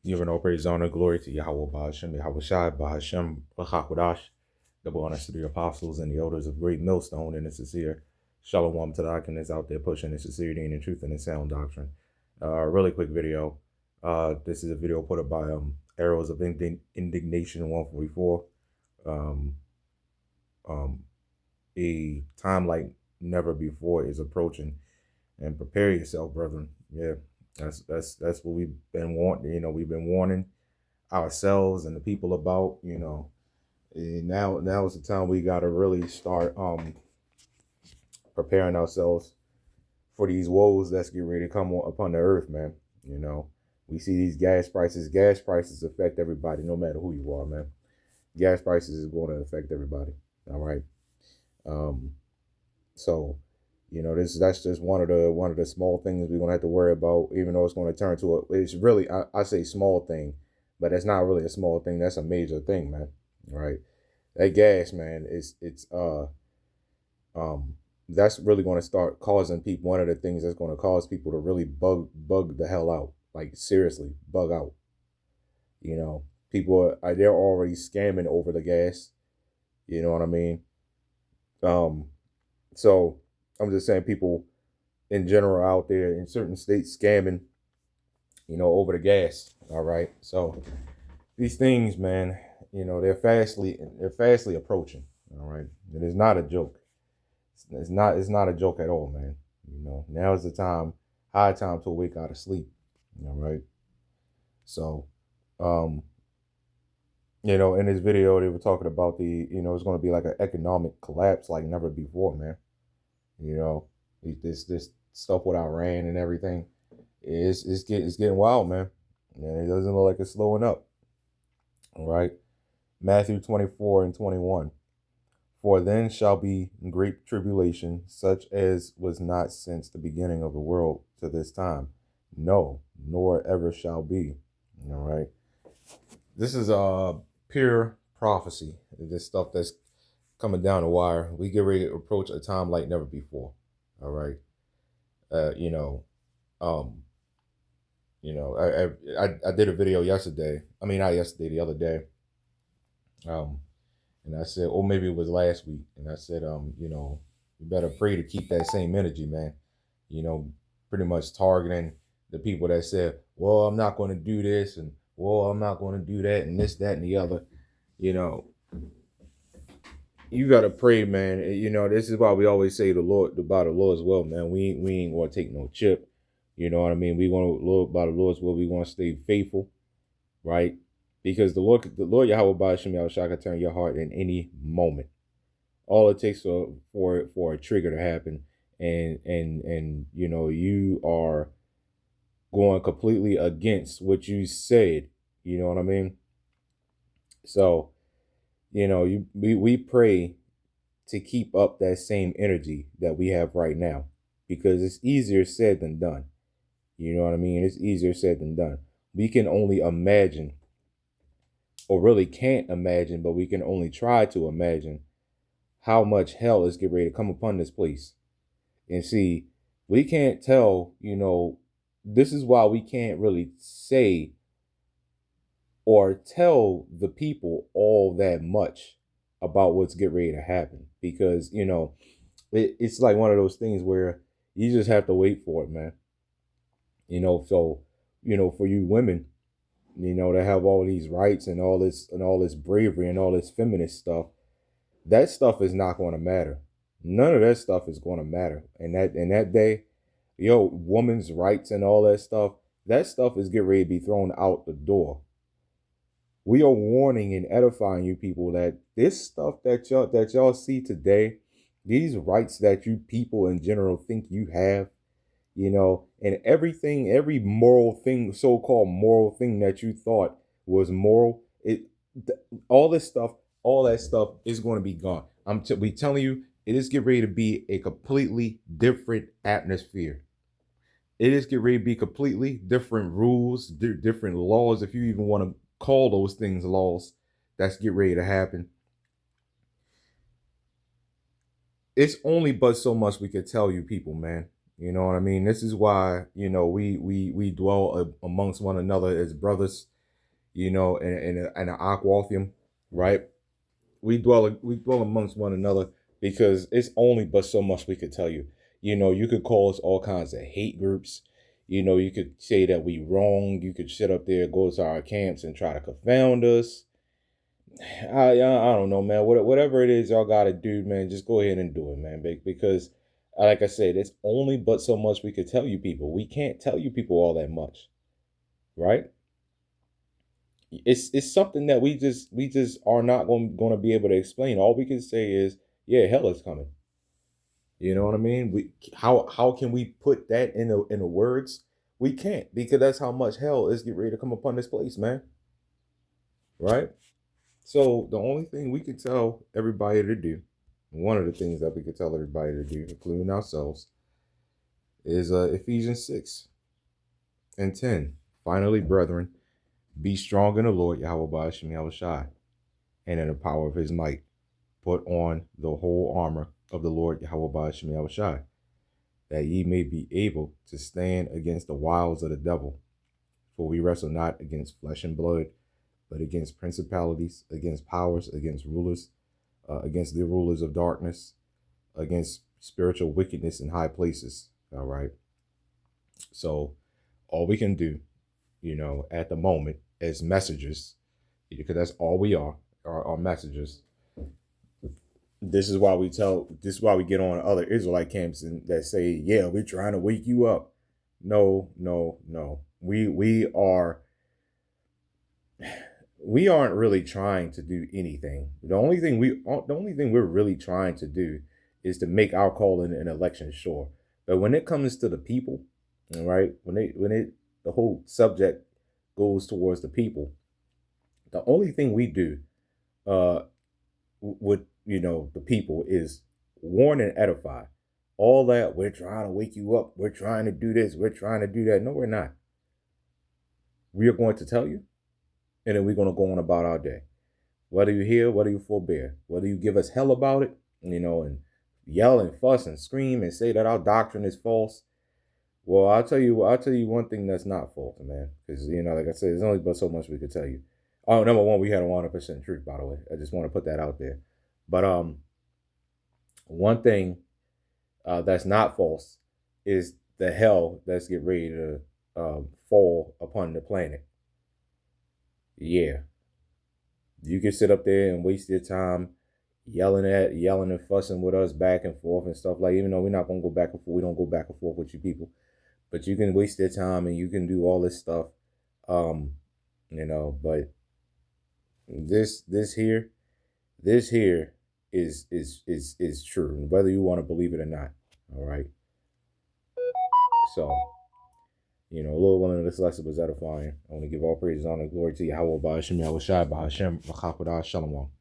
Giving all praise, honor, glory to Yahawah, BAHASHAM, YAHAWASHI, BAHASHAM, BAHAWADASH, double honors to the apostles and the elders of Great Millstone, and it's sincere shalom to the Akin that's out there pushing the sincerity and the truth and the sound doctrine. Really quick video. This is a video put up by Arrows of Indignation 144. A time like never before is approaching, and prepare yourself, brethren. Yeah. That's what we've been wanting. We've been warning ourselves and the people about. And now is the time we got to really start preparing ourselves for these woes that's getting ready to come upon the earth, man. We see these gas prices. Gas prices affect everybody, no matter who you are, man. Gas prices is going to affect everybody. All right. So. That's just one of the small things we're gonna have to worry about, even though it's gonna turn to it's really, I say small thing, but it's not really a small thing. That's a major thing, man. Right? That gas, man, that's really gonna start causing people. One of the things that's gonna cause people to really bug the hell out, like seriously bug out. People they're already scamming over the gas. You know what I mean? So. I'm just saying people in general out there in certain states scamming, over the gas. All right. So these things, man, they're fastly approaching. All right. It is not a joke. It's not a joke at all, man. Now is the time, high time to wake out of sleep. All right. So, in this video, they were talking about it's going to be like an economic collapse like never before, man. This stuff with Iran and everything, it's getting wild, man. And it doesn't look like it's slowing up. All right. Matthew 24:21. For then shall be great tribulation, such as was not since the beginning of the world to this time. No, nor ever shall be. All right. This is pure prophecy. This stuff that's coming down the wire. We get ready to approach a time like never before. All right. I did a video yesterday. I mean, not yesterday, the other day. And I said, or maybe it was last week. And I said, you better pray to keep that same energy, man. Pretty much targeting the people that said, well, I'm not going to do this, and well, I'm not going to do that, and this, that, and the other. You gotta pray, man. This is why we always say the Lord's will, man. We ain't gonna take no chip. You know what I mean? We want to by the Lord's will. We want to stay faithful, right? Because the Lord Yahawah BAHASHAM Yahushua can turn your heart in any moment. All it takes for a trigger to happen, and you are going completely against what you said. You know what I mean? So. We pray to keep up that same energy that we have right now, because it's easier said than done. You know what I mean? It's easier said than done. We can only imagine, or really can't imagine, but we can only try to imagine how much hell is getting ready to come upon this place. And see, we can't tell, this is why we can't really say or tell the people all that much about what's getting ready to happen, because it's like one of those things where you just have to wait for it, man. So for you women, that have all these rights and all this bravery and all this feminist stuff, that stuff is not going to matter. None of that stuff is going to matter. And that day, women's rights and all that stuff is getting ready to be thrown out the door. We are warning and edifying you people that this stuff that y'all see today, these rights that you people in general think you have, and everything, every moral thing, so-called moral thing that you thought was moral, all that stuff is going to be gone. We telling you, it is getting ready to be a completely different atmosphere. It is getting ready to be completely different rules, different laws, if you even want to call those things laws. That's get ready to happen. It's only but so much we could tell you people, man. You know what I mean? This is why, we dwell amongst one another as brothers. you know, and an aquathium, right? We dwell amongst one another because it's only but so much we could tell you. You know, you could call us all kinds of hate groups. You know, you could say that we wrong. You could sit up there, go to our camps and try to confound us. I don't know, man. Whatever it is y'all gotta do, man, just go ahead and do it, man. Because, like I said, it's only but so much we could tell you people. We can't tell you people all that much, right? It's something that we just are not going to be able to explain. All we can say is, yeah, hell is coming. You know what I mean? How can we put that in the words? We can't, because that's how much hell is getting ready to come upon this place, man. Right? So the only thing we can tell everybody to do, one of the things that we could tell everybody to do, including ourselves, is Ephesians 6:10. Finally, brethren, be strong in the Lord, YAHAWASHI, and in the power of his might. Put on the whole armor of the Lord, YAHAWASHI, that ye may be able to stand against the wiles of the devil. For we wrestle not against flesh and blood, but against principalities, against powers, against rulers, against the rulers of darkness, against spiritual wickedness in high places. All right. So all we can do, you know, at the moment as messengers, because that's all we are messengers. This is why we get on other Israelite camps and that say, yeah, we're trying to wake you up. No, no, no. We aren't really trying to do anything. The only thing we're really trying to do is to make our call in an election sure. But when it comes to the people, all right, the whole subject goes towards the people, the only thing we do with the people is warn and edify. All that, we're trying to wake you up, we're trying to do this, we're trying to do that. No, we're not. We are going to tell you, and then we're going to go on about our day. Whether you hear, whether you forbear, whether you give us hell about it, and yell and fuss and scream and say that our doctrine is false. Well, I'll tell you one thing that's not false, man. Because, like I said, there's only but so much we could tell you. Oh, number one, we had a 100% truth, by the way. I just want to put that out there. But one thing that's not false is the hell that's getting ready to fall upon the planet. Yeah. You can sit up there and waste your time yelling and fussing with us back and forth and stuff. Like, even though we're not going to go back and forth, we don't go back and forth with you people. But you can waste your time and you can do all this stuff. But this here is true, whether you want to believe it or not. All right. So, Lord willing, this lesson was edifying. I want to give all praise, honor, and glory to Yahawah, BAHASHAM, YAHAWASHI, BAHASHAM, Shalom.